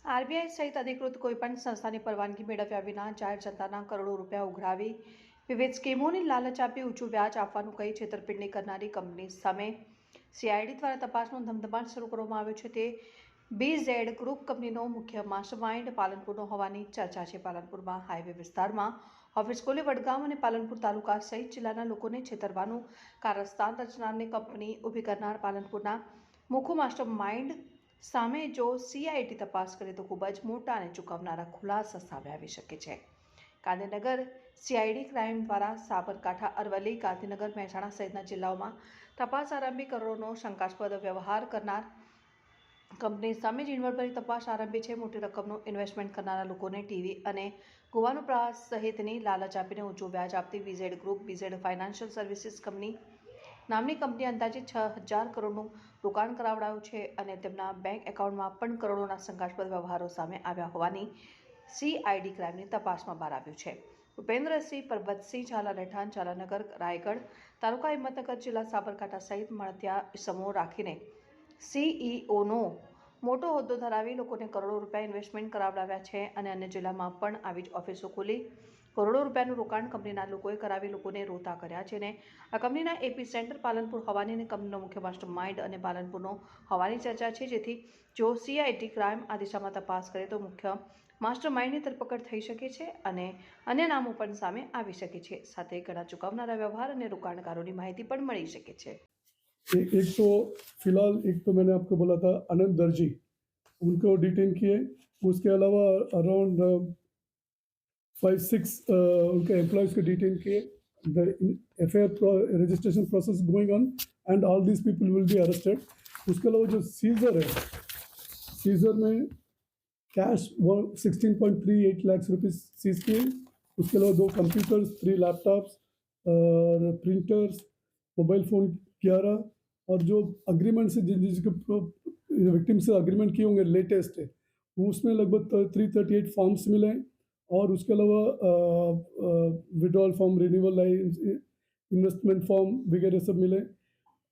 RBI સહિત અધિકૃત કોઈપણ સંસ્થાની પરવાનગી મેળવ્યા વિના જાહેર જનતાના કરોડો રૂપિયા ઉઘરાવી વિવિધ સ્કીમોની લાલચ આપી ઊંચું વ્યાજ આપવાનું કહી છેતરપિંડી કરનારી કંપની સામે સીઆઈડી દ્વારા તપાસનો ધમધમાટ શરૂ કરવામાં આવ્યો છે. તે બીઝેડ ગ્રુપ કંપનીનો મુખ્ય માસ્ટરમાઇન્ડ પાલનપુરનો હોવાની ચર્ચા છે. પાલનપુરમાં હાઈવે વિસ્તારમાં ઓફિસ ખોલી વડગામ અને પાલનપુર તાલુકા સહિત જિલ્લાના લોકોને છેતરવાનું કારસ્તાન રચનારની કંપની ઊભી કરનાર પાલનપુરના મુખ્ય માસ્ટરમાઇન્ડ સામે જો સીઆઈડી તપાસ કરે તો ખૂબ જ મોટા અને ચૂકવનારા ખુલાસા સામે આવી શકે છે. ગાંધીનગર સીઆઈડી ક્રાઇમ દ્વારા સાબરકાંઠા, અરવલ્લી, ગાંધીનગર, મહેસાણા સહિતના જિલ્લાઓમાં તપાસ આરંભી કરોડોનો શંકાસ્પદ વ્યવહાર કરનાર કંપની સામે ઝીણવટભરી તપાસ આરંભી છે. મોટી રકમનું ઇન્વેસ્ટમેન્ટ કરનારા લોકોને ટીવી અને ગોવાનો પ્રવાસ સહિતની લાલચ આપીને ઊંચું વ્યાજ આપતી BZ group, BZ financial services company નામની કંપની અંદાજે 6,000 કરોડનું રોકાણ કરાવડાયું છે અને તેમના બેંક એકાઉન્ટમાં પણ કરોડોના શંકાસ્પદ વ્યવહારો સામે આવ્યા હોવાની સીઆઈડી ક્રાઇમની તપાસમાં બહાર આવ્યું છે. ભૂપેન્દ્રસિંહ પરબતસિંહ ઝાલા રહેઠાણ ઝાલાનગર, રાયગઢ તાલુકા, હિંમતનગર જિલ્લા, સાબરકાંઠા સહિત મળતિયા ઇસમો રાખીને સીઈઓનો મોટો હોદ્દો ધરાવી લોકોને કરોડો રૂપિયા ઇન્વેસ્ટમેન્ટ કરાવડાવ્યા છે અને અન્ય જિલ્લામાં પણ આવી જ ઓફિસો ખોલી કરોડો રૂપિયાનું રોકાણ કંપનીના લોકોએ કરાવી લોકોને રોતા કર્યા છે. અને આ કંપનીના એપી સેન્ટર પાલનપુર હોવાની અને કંપનીનો મુખ્ય માસ્ટરમાઇન્ડ અને પાલનપુરનો હોવાની ચર્ચા છે. જેથી જો સીઆઈડી ક્રાઇમ આ દિશામાં તપાસ કરે તો મુખ્ય માસ્ટરમાઇન્ડની ધરપકડ થઈ શકે છે અને અન્ય નામો પણ સામે આવી શકે છે. સાથે ઘણા ચૂકવનારા વ્યવહાર અને રોકાણકારોની માહિતી પણ મળી શકે છે. एक तो फिलहाल एक तो मैंने आपको बोला था आनंद दर्जी, उनको डिटेन किए. उसके अलावा अराउंड 5-6 उनके एम्प्लॉयज़ को डिटेन किए. The FIR registration process going on and all these people will be arrested. उसके अलावा जो सीजर है, सीजर में कैश 16.38 लाख रुपीज़ सीज किए. उसके अलावा 2 computers, 3 laptops, printers, mobile phone 11 और जो अग्रीमेंट से जिसके विक्टिम से अग्रीमेंट किए होंगे लेटेस्ट है, उसमें लगभग 338 फॉर्म्स मिले. और उसके अलावा withdrawal form, renewal investment form वगैरह सब मिले.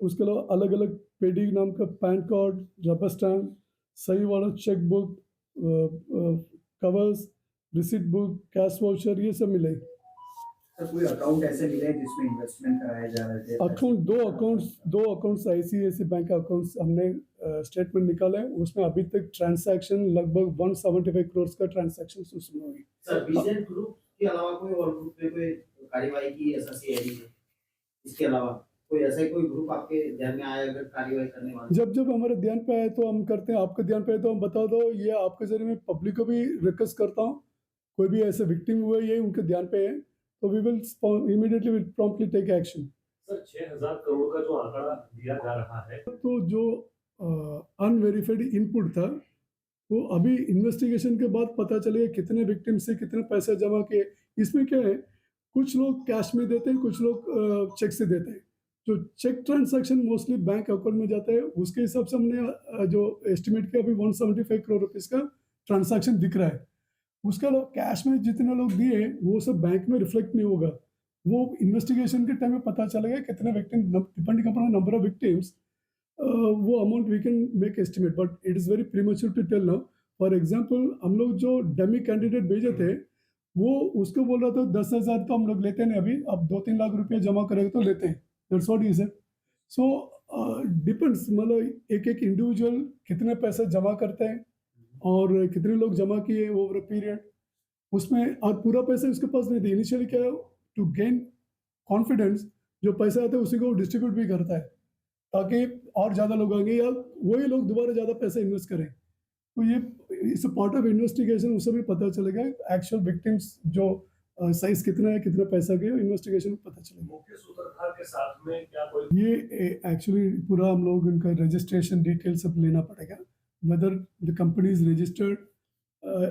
उसके अलावा अलग अलग पेडी नाम का पैन कार्ड, रबर स्टैम्प, सही वाला cheque book, covers, receipt book, cash voucher, ये सब मिले. कोई अकाउंट ऐसे मिले हैं जिसमें इन्वेस्टमेंट कराए जा रहे थे? दो अकाउंट्स आईसीआईसी बैंक अकाउंट्स हमने स्टेटमेंट निकाला है. उसमें अभी तक ट्रांसैक्शन लगभग 175 करोड़ का ट्रांसैक्शन उसमें हुई. सर, बीजेड ग्रुप के अलावा कोई और ग्रुप पे कोई कार्यवाही की ऐसा सीआईडी ने? इसके अलावा कोई ऐसा कोई ग्रुप आपके ध्यान में आया अगर कार्यवाही करने वाला? जब हमारे ध्यान पे आए तो हम करते हैं. आपके ध्यान पे आए तो हम बता दो. ये आपके जरिए मैं पब्लिक को भी रिक्वेस्ट करता हूँ, कोई भी ऐसे विक्टिम हुए ये उनके ध्यान पे है तो we will immediately will promptly take action. Sir, 6,000 crore का जो आंकड़ा दिया जा रहा है, तो जो अनवेरिफाइड इनपुट था वो अभी इन्वेस्टिगेशन के बाद पता चलेगा कितने विक्टिम से कितने पैसे जमा किए. इसमें क्या है, कुछ लोग कैश में देते हैं, कुछ लोग चेक से देते हैं. जो cheque transaction mostly bank account में जाता है, उसके हिसाब से हमने जो एस्टिमेट किया अभी 175 करोड़ रुपीस का ट्रांजैक्शन दिख रहा है. उसके अलावा कैश में जितने लोग दिए वो सब बैंक में रिफ्लेक्ट नहीं होगा. वो इन्वेस्टिगेशन के टाइम में पता चलेगा कितने victim, depending upon number of victims, वो amount we can make estimate. But it is very premature to tell now. For example, हम लोग जो डमी कैंडिडेट भेजे थे वो उसको बोल रहा था 10,000 तो हम लोग लेते नहीं अभी, अब 2-3 लाख रुपये जमा करेंगे तो लेते हैं. That's what he said. So depends, मतलब एक एक इंडिविजुअल कितने पैसे जमा करते हैं और कितने लोग जमा किए ओवर अ पीरियड, उसमें और पूरा पैसा उसके पास नहीं था. इनिशियली क्या है, टू गेन कॉन्फिडेंस, जो पैसा आता है उसी को डिस्ट्रीब्यूट भी करता है ताकि और ज़्यादा लोग आएंगे या वही लोग दोबारा ज़्यादा पैसा इन्वेस्ट करें. तो ये इस पार्ट ऑफ इन्वेस्टिगेशन, उससे भी पता चलेगा एक्चुअल विक्टिम्स जो साइज कितना है, कितना पैसा गया, इन्वेस्टिगेशन में पता चलेगा. मुख्य सूत्रधार के साथ में क्या कोई? ये एक्चुअली पूरा हम लोग इनका रजिस्ट्रेशन डिटेल सब लेना पड़ेगा, whether the company is registered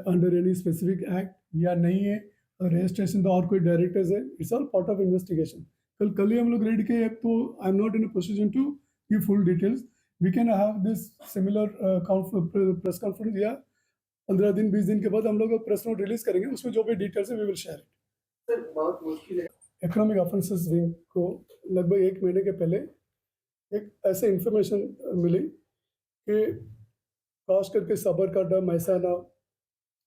under any specific act या नहीं है, रजिस्ट्रेशन तो और कोई डायरेक्टर्स है. It's all part of investigation. कल ही हम लोग रेड किए, तो I am not in a position to give full details. We can have this similar press conference या 15 दिन 20 दिन के बाद हम लोग प्रेस नोट रिलीज करेंगे. उसमें जो भी डिटेल्स है we will share it. Sir, बहुत मुश्किल है. इकोनॉमिक ऑफेंसेस विंग को लगभग 1 महीने के पहले एक ऐसे इंफॉर्मेशन मिली कि खास करके साबरकांठा, महसाना,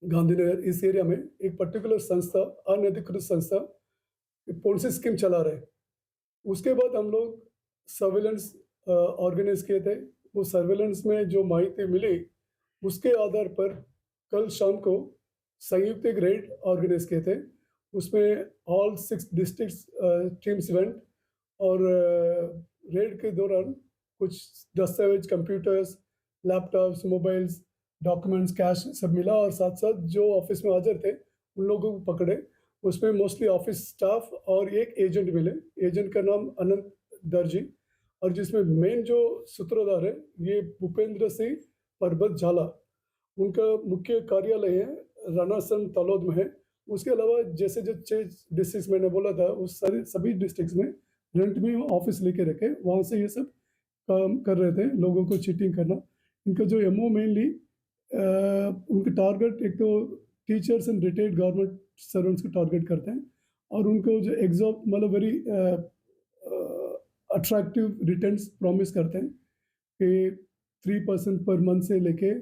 गांधीनगर इस एरिया में एक पर्टिकुलर संस्था, अनधिकृत संस्था पोन्सी स्कीम चला रहे। उसके बाद हम लोग सर्वेलेंस ऑर्गेनाइज किए थे। वो सर्वेलेंस में जो माहिती मिली उसके आधार पर कल शाम को संयुक्त एक रेड ऑर्गेनाइज किए थे। उसमें ऑल 6 डिस्ट्रिक्ट्स टीम्स वेंट और रेड के दौरान कुछ दस्तावेज, computers, laptops, mobiles, documents, cash सब मिला और साथ साथ जो ऑफिस में हाजिर थे उन लोगों को पकड़े। उसमें मोस्टली ऑफिस स्टाफ और एक एजेंट मिले। एजेंट का नाम अनंत दर्जी और जिसमें मेन जो सूत्रधार है ये भूपेंद्र सिंह परबत झाला। उनका मुख्य कार्यालय है रानासन तालोद में है। उसके अलावा जैसे जो 6 डिस्ट्रिक्ट मैंने बोला था उस सभी डिस्ट्रिक्ट में रेंट में ऑफिस लेके रखे, वहाँ से ये सब काम कर रहे थे, लोगों को चीटिंग करना। इनका जो एमओ मेनली उनके टारगेट एक तो teachers and retired government servants को टारगेट करते हैं और उनको जो एग्जॉम मतलब वेरी अट्रैक्टिव रिटर्न्स प्रॉमिस करते हैं कि 3% पर मंथ से लेके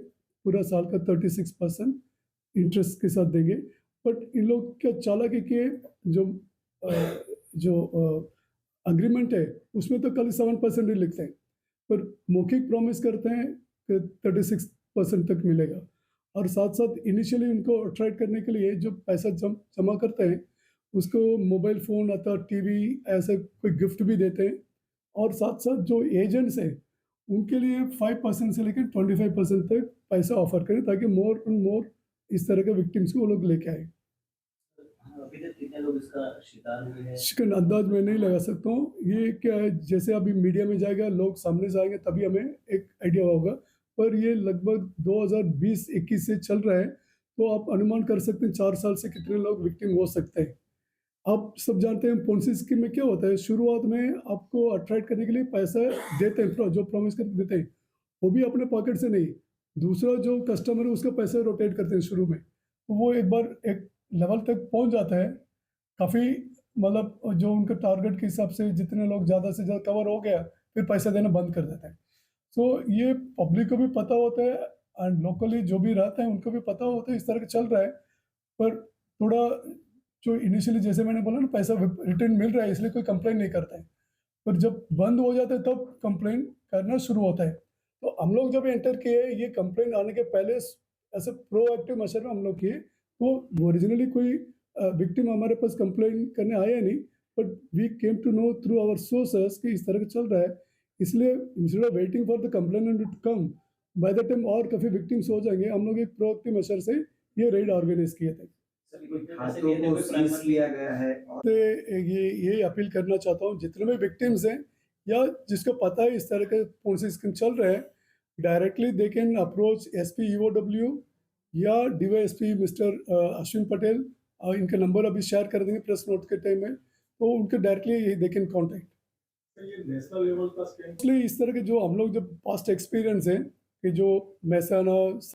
पूरा साल का 36% इंटरेस्ट के साथ देंगे। बट इन लोग क्या चालाकी के जो अग्रीमेंट है उसमें तो खाली 7% ही लिखते हैं, पर मौखिक प्रॉमिस करते हैं कि 36% तक मिलेगा। और साथ साथ इनिशियली उनको अट्रैक्ट करने के लिए जो पैसा जमा करते हैं उसको मोबाइल फ़ोन अथवा टीवी ऐसे कोई गिफ्ट भी देते हैं। और साथ साथ जो एजेंट्स हैं उनके लिए 5% से लेकर 25% तक पैसा ऑफर करें ताकि मोर एंड मोर इस तरह के विक्टिम्स को वो लोग लेके आए। अभी तक कितने लोग इसका शिकार हुए हैं? शिकन अंदाज मैं नहीं लगा सकता हूँ। ये क्या है, जैसे अभी मीडिया में जाएगा, लोग सामने से आएंगे तभी हमें एक आइडिया होगा। पर ये लगभग 2020-21 से चल रहा है, तो आप अनुमान कर सकते हैं 4 साल से कितने लोग विक्टिम हो सकते हैं। आप सब जानते हैं पोन्सी स्कीम में क्या होता है, शुरुआत में आपको अट्रैक्ट करने के लिए पैसा देते हैं, जो प्रॉमिस करके देते हैं वो भी अपने पॉकेट से नहीं, दूसरा जो कस्टमर है उसका पैसा रोटेट करते हैं शुरू में। तो वो एक बार एक लेवल तक पहुंच जाता है, काफ़ी मतलब जो उनका टारगेट के हिसाब से जितने लोग ज़्यादा से ज़्यादा कवर हो गया फिर पैसा देना बंद कर देते हैं। सो ये पब्लिक को भी पता होता है एंड लोकली जो भी रहता है उनको भी पता होता है इस तरह का चल रहा है। पर थोड़ा जो इनिशियली जैसे मैंने बोला ना पैसा रिटर्न मिल रहा है इसलिए कोई कंप्लेन नहीं करता है, पर जब बंद हो जाता है तब कंप्लेन करना शुरू होता है। तो हम लोग जब एंटर किए ये कंप्लेन आने के पहले ऐसे प्रोएक्टिव मेजर हम लोग किए, तो ओरिजिनली कोई विक्टिम हमारे पास कंप्लेन करने आया नहीं, but we came to know through our sources कि इस तरह का चल रहा है। इसलिए instead of waiting for the complainant to come, by the time और काफ़ी विक्टिम्स हो जाएंगे, हम लोग एक प्रोएक्टिव मेजर से ये रेड ऑर्गेनाइज किए थे। सर, कोई खातों को सीज किया गया है और तो ये अपील करना चाहता हूँ जितने भी विक्टिम्स हैं या जिसको पता है इस तरह के पोन्सी स्कीम चल रहे हैं, directly they can approach SP EOW या डीवाईएसपी मिस्टर अश्विन पटेल। इनका नंबर अभी शेयर कर देंगे प्रेस नोट के टाइम में, तो उनके डायरेक्टली दे कैन कॉन्टैक्ट। ये नेशनल लेवल का स्कीम इसलिए इस तरह के जो हम लोग जब पास्ट एक्सपीरियंस है कि जो महसाना